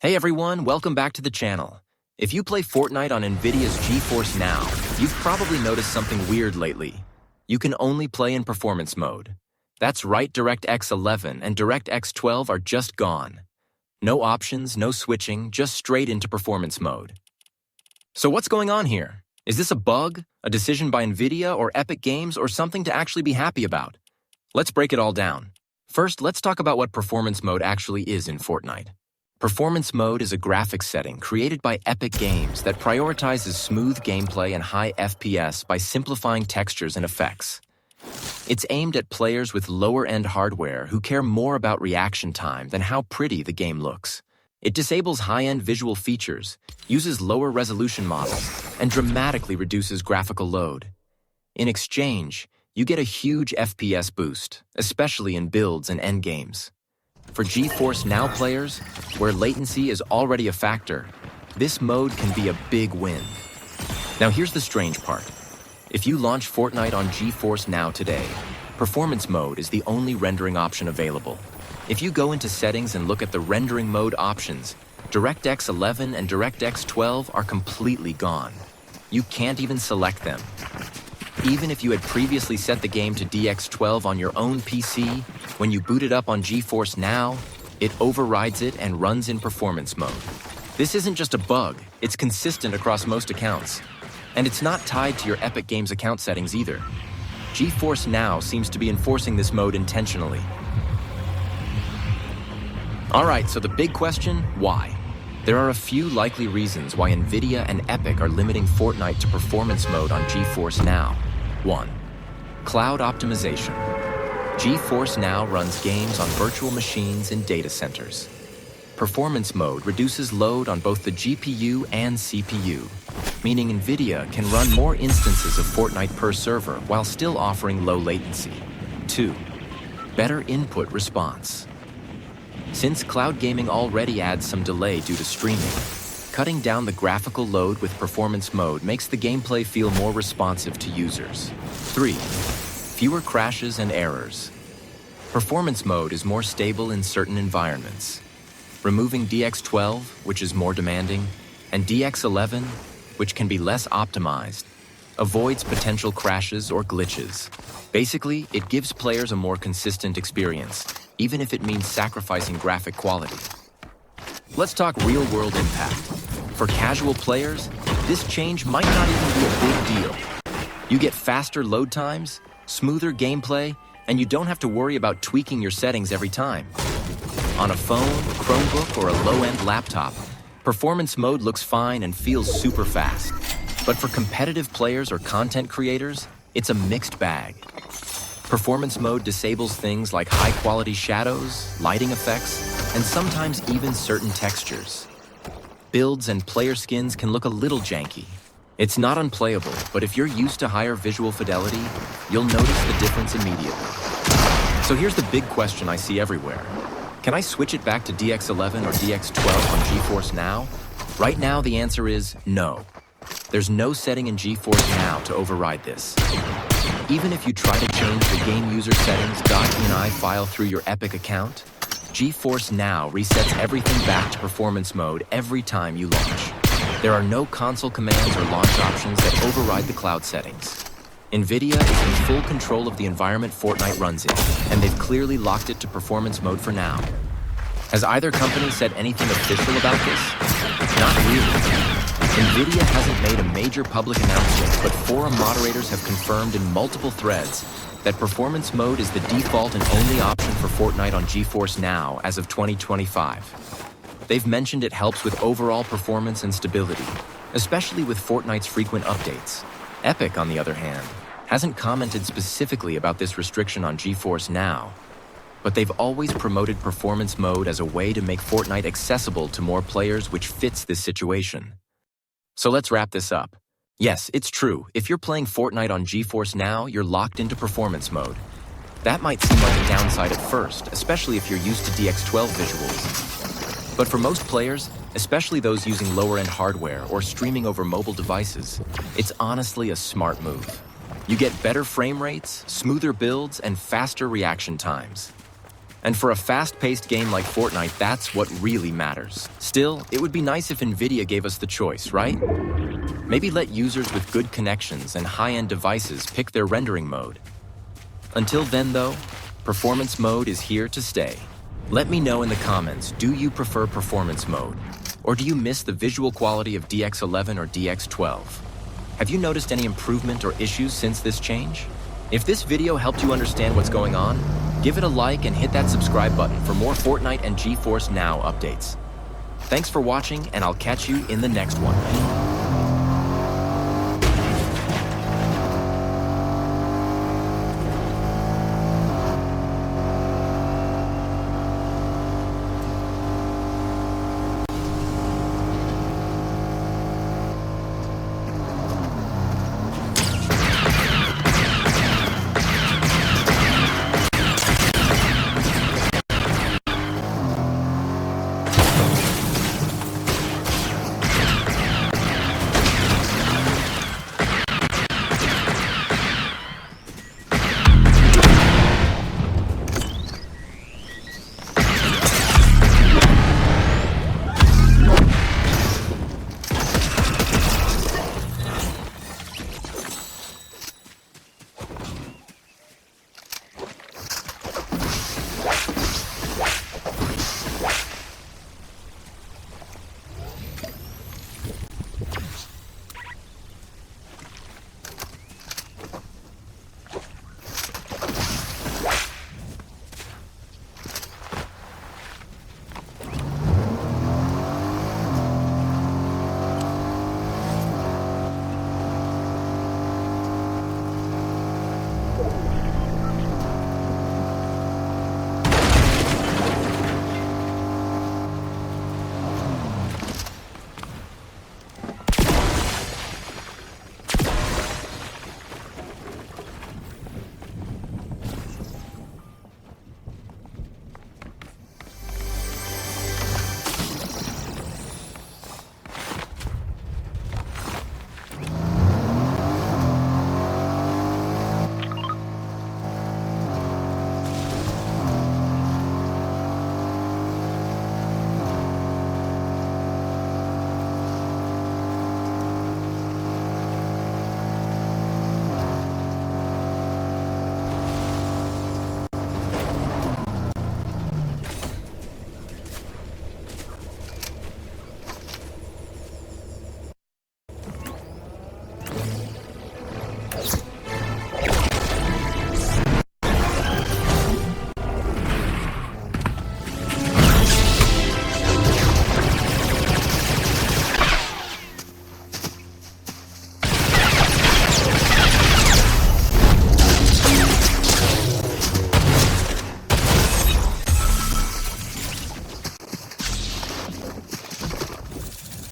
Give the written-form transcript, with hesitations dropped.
Hey everyone, welcome back to the channel. If you play Fortnite on Nvidia's GeForce NOW, you've probably noticed something weird lately. You can only play in performance mode. That's right, DirectX 11 and DirectX 12 are just gone. No options, no switching, just straight into performance mode. So what's going on here? Is this a bug, a decision by Nvidia or Epic Games, or something to actually be happy about? Let's break it all down. First, let's talk about what performance mode actually is in Fortnite. Performance mode is a graphics setting created by Epic Games that prioritizes smooth gameplay and high FPS by simplifying textures and effects. It's aimed at players with lower-end hardware who care more about reaction time than how pretty the game looks. It disables high-end visual features, uses lower resolution models, and dramatically reduces graphical load. In exchange, you get a huge FPS boost, especially in builds and endgames. For GeForce NOW players, where latency is already a factor, this mode can be a big win. Now here's the strange part. If you launch Fortnite on GeForce NOW today, performance mode is the only rendering option available. If you go into settings and look at the rendering mode options, DirectX 11 and DirectX 12 are completely gone. You can't even select them. Even if you had previously set the game to DX12 on your own PC, when you boot it up on GeForce NOW, it overrides it and runs in performance mode. This isn't just a bug, it's consistent across most accounts. And it's not tied to your Epic Games account settings either. GeForce NOW seems to be enforcing this mode intentionally. Alright, so the big question, why? There are a few likely reasons why Nvidia and Epic are limiting Fortnite to performance mode on GeForce NOW. 1. Cloud optimization. GeForce NOW runs games on virtual machines in data centers. Performance mode reduces load on both the GPU and CPU, meaning Nvidia can run more instances of Fortnite per server while still offering low latency. 2. Better input response. Since cloud gaming already adds some delay due to streaming, cutting down the graphical load with performance mode makes the gameplay feel more responsive to users. 3. Fewer crashes and errors. Performance mode is more stable in certain environments. Removing DX12, which is more demanding, and DX11, which can be less optimized, avoids potential crashes or glitches. Basically, it gives players a more consistent experience, even if it means sacrificing graphic quality. Let's talk real-world impact. For casual players, this change might not even be a big deal. You get faster load times, smoother gameplay, and you don't have to worry about tweaking your settings every time. On a phone, Chromebook, or a low-end laptop, performance mode looks fine and feels super fast. But for competitive players or content creators, it's a mixed bag. Performance mode disables things like high-quality shadows, lighting effects, and sometimes even certain textures. Builds and player skins can look a little janky. It's not unplayable, but if you're used to higher visual fidelity, you'll notice the difference immediately. So here's the big question I see everywhere. Can I switch it back to DX11 or DX12 on GeForce NOW? Right now, the answer is no. There's no setting in GeForce NOW to override this. Even if you try to change the game user settings .ini file through your Epic account, GeForce NOW resets everything back to performance mode every time you launch. There are no console commands or launch options that override the cloud settings. Nvidia is in full control of the environment Fortnite runs in, and they've clearly locked it to performance mode for now. Has either company said anything official about this? Not really. Nvidia hasn't made a major public announcement, but forum moderators have confirmed in multiple threads that performance mode is the default and only option for Fortnite on GeForce NOW as of 2025. They've mentioned it helps with overall performance and stability, especially with Fortnite's frequent updates. Epic, on the other hand, hasn't commented specifically about this restriction on GeForce NOW, but they've always promoted performance mode as a way to make Fortnite accessible to more players, which fits this situation. So let's wrap this up. Yes, it's true. If you're playing Fortnite on GeForce NOW, you're locked into performance mode. That might seem like a downside at first, especially if you're used to DX12 visuals. But for most players, especially those using lower-end hardware or streaming over mobile devices, it's honestly a smart move. You get better frame rates, smoother builds, and faster reaction times. And for a fast-paced game like Fortnite, that's what really matters. Still, it would be nice if Nvidia gave us the choice, right? Maybe let users with good connections and high-end devices pick their rendering mode. Until then, though, performance mode is here to stay. Let me know in the comments, do you prefer performance mode? Or do you miss the visual quality of DX11 or DX12? Have you noticed any improvement or issues since this change? If this video helped you understand what's going on, give it a like and hit that subscribe button for more Fortnite and GeForce Now updates. Thanks for watching, and I'll catch you in the next one.